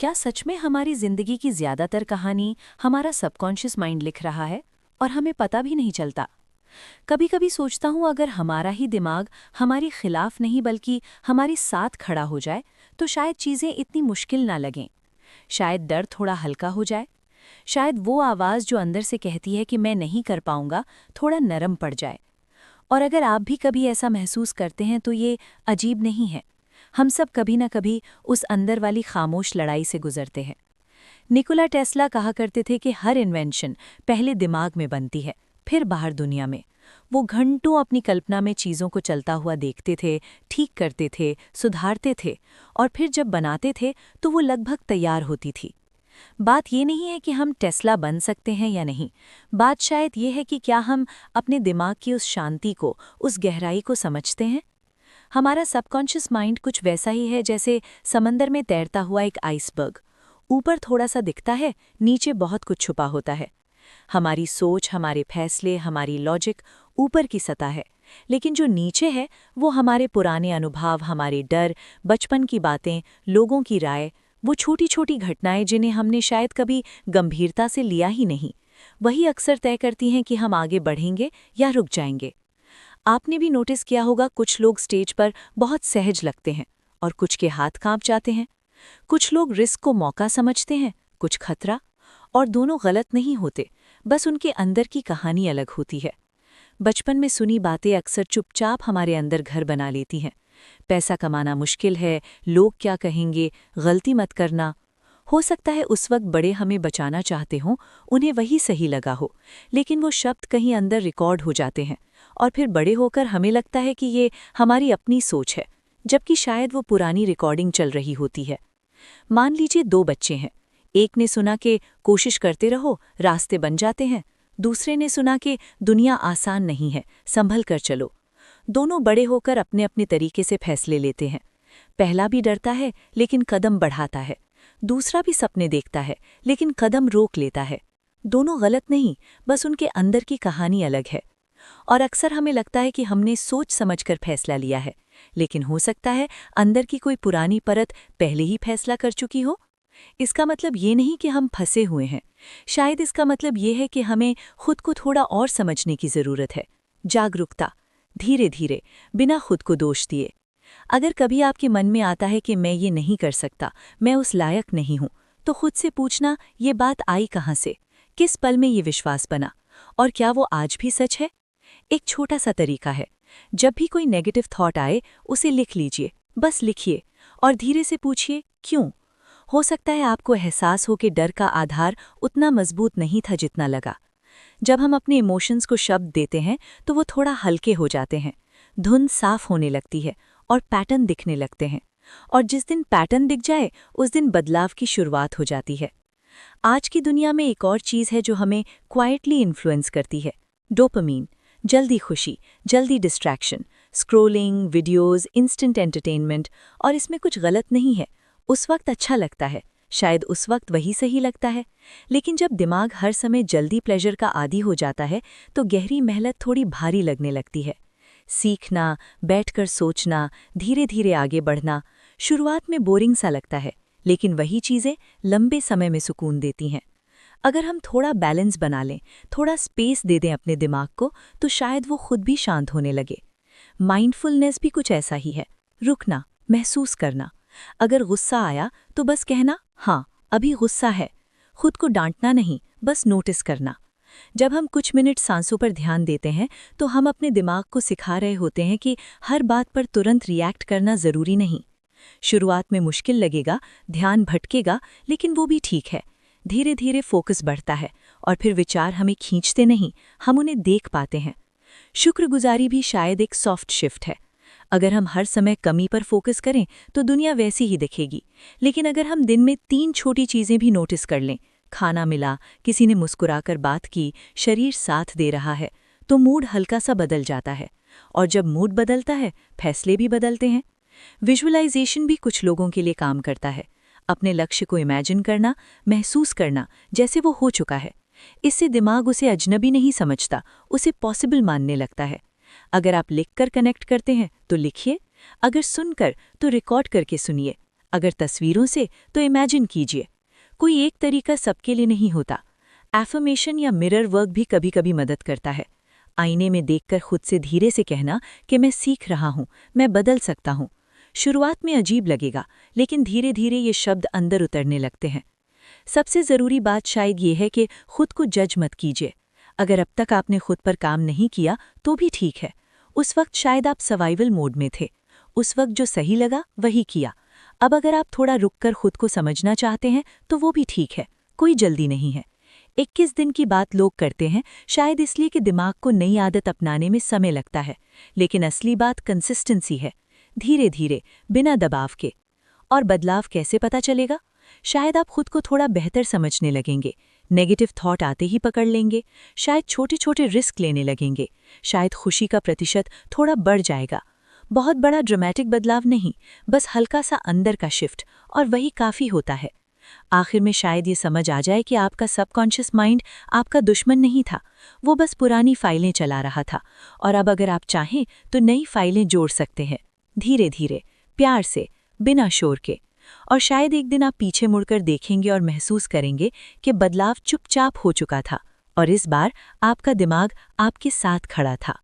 क्या सच में हमारी जिंदगी की ज्यादातर कहानी हमारा सबकॉन्शियस माइंड लिख रहा है और हमें पता भी नहीं चलता? कभी कभी सोचता हूँ अगर हमारा ही दिमाग हमारे खिलाफ नहीं बल्कि हमारे साथ खड़ा हो जाए तो शायद चीजें इतनी मुश्किल ना लगें। शायद डर थोड़ा हल्का हो जाए। शायद वो आवाज जो अंदर से कहती है कि मैं नहीं कर पाऊंगा थोड़ा नरम पड़ जाए। और अगर आप भी कभी ऐसा महसूस करते हैं तो ये अजीब नहीं है। हम सब कभी ना कभी उस अंदर वाली खामोश लड़ाई से गुजरते हैं। निकोला टेस्ला कहा करते थे कि हर इन्वेंशन पहले दिमाग में बनती है, फिर बाहर दुनिया में। वो घंटों अपनी कल्पना में चीज़ों को चलता हुआ देखते थे, ठीक करते थे, सुधारते थे, और फिर जब बनाते थे तो वो लगभग तैयार होती थी। बात ये नहीं है कि हम टेस्ला बन सकते हैं या नहीं। बात शायद ये है कि क्या हम अपने दिमाग की उस शांति को, उस गहराई को समझते हैं। हमारा सबकॉन्शियस माइंड कुछ वैसा ही है जैसे समंदर में तैरता हुआ एक आइसबर्ग। ऊपर थोड़ा सा दिखता है, नीचे बहुत कुछ छुपा होता है। हमारी सोच, हमारे फैसले, हमारी लॉजिक ऊपर की सतह है, लेकिन जो नीचे है वो हमारे पुराने अनुभव, हमारे डर, बचपन की बातें, लोगों की राय, वो छोटी छोटी घटनाएं जिन्हें हमने शायद कभी गंभीरता से लिया ही नहीं, वही अक्सर तय करती हैं कि हम आगे बढ़ेंगे या रुक जाएंगे। आपने भी नोटिस किया होगा, कुछ लोग स्टेज पर बहुत सहज लगते हैं और कुछ के हाथ कांप जाते हैं। कुछ लोग रिस्क को मौका समझते हैं, कुछ खतरा। और दोनों गलत नहीं होते, बस उनके अंदर की कहानी अलग होती है। बचपन में सुनी बातें अक्सर चुपचाप हमारे अंदर घर बना लेती हैं। पैसा कमाना मुश्किल है, लोग क्या कहेंगे, गलती मत करना। हो सकता है उस वक्त बड़े हमें बचाना चाहते हों, उन्हें वही सही लगा हो, लेकिन वो शब्द कहीं अंदर रिकॉर्ड हो जाते हैं और फिर बड़े होकर हमें लगता है कि ये हमारी अपनी सोच है, जबकि शायद वो पुरानी रिकॉर्डिंग चल रही होती है। मान लीजिए दो बच्चे हैं। एक ने सुना कि कोशिश करते रहो, रास्ते बन जाते हैं। दूसरे ने सुना कि दुनिया आसान नहीं है, संभल कर चलो। दोनों बड़े होकर अपने अपने तरीके से फैसले लेते हैं। पहला भी डरता है लेकिन कदम बढ़ाता है। दूसरा भी सपने देखता है लेकिन कदम रोक लेता है। दोनों गलत नहीं, बस उनके अंदर की कहानी अलग है। और अक्सर हमें लगता है कि हमने सोच समझकर फैसला लिया है, लेकिन हो सकता है अंदर की कोई पुरानी परत पहले ही फैसला कर चुकी हो। इसका मतलब ये नहीं कि हम फंसे हुए हैं। शायद इसका मतलब ये है कि हमें खुद को थोड़ा और समझने की ज़रूरत है। जागरूकता, धीरे धीरे, बिना खुद को दोष दिए। अगर कभी आपके मन में आता है कि मैं ये नहीं कर सकता, मैं उस लायक नहीं हूँ, तो खुद से पूछना, ये बात आई कहाँ से, किस पल में ये विश्वास बना, और क्या वो आज भी सच है। एक छोटा सा तरीका है, जब भी कोई नेगेटिव थॉट आए उसे लिख लीजिए, बस लिखिए, और धीरे से पूछिए क्यों। हो सकता है आपको एहसास हो कि डर का आधार उतना मजबूत नहीं था जितना लगा। जब हम अपने इमोशंस को शब्द देते हैं तो वो थोड़ा हल्के हो जाते हैं, धुन साफ होने लगती है और पैटर्न दिखने लगते हैं। और जिस दिन पैटर्न दिख जाए उस दिन बदलाव की शुरुआत हो जाती है। आज की दुनिया में एक और चीज़ है जो हमें क्वाइटली इन्फ्लुएंस करती है, डोपामीन। जल्दी खुशी, जल्दी distraction, scrolling, videos, instant entertainment. और इसमें कुछ गलत नहीं है, उस वक्त अच्छा लगता है, शायद उस वक्त वही सही लगता है। लेकिन जब दिमाग हर समय जल्दी प्लेजर का आदी हो जाता है तो गहरी मेहनत थोड़ी भारी लगने लगती है। सीखना, बैठकर सोचना, धीरे धीरे आगे बढ़ना शुरुआत में बोरिंग सा लगता है, लेकिन वही चीज़ें लंबे समय में सुकून देती हैं। अगर हम थोड़ा बैलेंस बना लें, थोड़ा स्पेस दे दें अपने दिमाग को, तो शायद वो खुद भी शांत होने लगे। माइंडफुलनेस भी कुछ ऐसा ही है, रुकना, महसूस करना। अगर गुस्सा आया तो बस कहना, हाँ अभी गुस्सा है। खुद को डांटना नहीं, बस नोटिस करना। जब हम कुछ मिनट सांसों पर ध्यान देते हैं तो हम अपने दिमाग को सिखा रहे होते हैं कि हर बात पर तुरंत रिएक्ट करना ज़रूरी नहीं। शुरुआत में मुश्किल लगेगा, ध्यान भटकेगा, लेकिन वो भी ठीक है। धीरे धीरे फोकस बढ़ता है और फिर विचार हमें खींचते नहीं, हम उन्हें देख पाते हैं। शुक्रगुजारी भी शायद एक सॉफ्ट शिफ्ट है। अगर हम हर समय कमी पर फोकस करें तो दुनिया वैसी ही दिखेगी, लेकिन अगर हम दिन में 3 छोटी चीज़ें भी नोटिस कर लें, खाना मिला, किसी ने मुस्कुराकर बात की, शरीर साथ दे रहा है, तो मूड हल्का सा बदल जाता है। और जब मूड बदलता है, फैसले भी बदलते हैं। विजुअलाइजेशन भी कुछ लोगों के लिए काम करता है। अपने लक्ष्य को इमेजिन करना, महसूस करना जैसे वो हो चुका है। इससे दिमाग उसे अजनबी नहीं समझता, उसे पॉसिबल मानने लगता है। अगर आप लिखकर कनेक्ट करते हैं तो लिखिए, अगर सुनकर तो रिकॉर्ड करके सुनिए। अगर तस्वीरों से तो इमेजिन कीजिए। कोई एक तरीका सबके लिए नहीं होता। एफर्मेशन या मिरर वर्क भी कभी-कभी मदद करता है। आईने में देखकर खुद से धीरे से कहना कि मैं सीख रहा हूँ, मैं बदल सकता हूँ। शुरुआत में अजीब लगेगा, लेकिन धीरे धीरे ये शब्द अंदर उतरने लगते हैं। सबसे ज़रूरी बात शायद ये है कि खुद को जज मत कीजिए। अगर अब तक आपने खुद पर काम नहीं किया तो भी ठीक है। उस वक्त शायद आप सर्वाइवल मोड में थे। उस वक्त जो सही लगा वही किया। अब अगर आप थोड़ा रुककर खुद को समझना चाहते हैं तो वो भी ठीक है, कोई जल्दी नहीं है। 21 दिन की बात लोग करते हैं, शायद इसलिए कि दिमाग को नई आदत अपनाने में समय लगता है, लेकिन असली बात कंसिस्टेंसी है, धीरे धीरे, बिना दबाव के। और बदलाव कैसे पता चलेगा? शायद आप खुद को थोड़ा बेहतर समझने लगेंगे, नेगेटिव थॉट आते ही पकड़ लेंगे, शायद छोटे छोटे रिस्क लेने लगेंगे, शायद खुशी का प्रतिशत थोड़ा बढ़ जाएगा। बहुत बड़ा ड्रामेटिक बदलाव नहीं, बस हल्का सा अंदर का शिफ्ट, और वही काफ़ी होता है। आखिर में शायद ये समझ आ जाए कि आपका सबकॉन्शियस माइंड आपका दुश्मन नहीं था, वो बस पुरानी फाइलें चला रहा था, और अब अगर आप चाहें तो नई फाइलें जोड़ सकते हैं, धीरे धीरे, प्यार से, बिना शोर के। और शायद एक दिन आप पीछे मुड़कर देखेंगे और महसूस करेंगे कि बदलाव चुपचाप हो चुका था, और इस बार आपका दिमाग आपके साथ खड़ा था।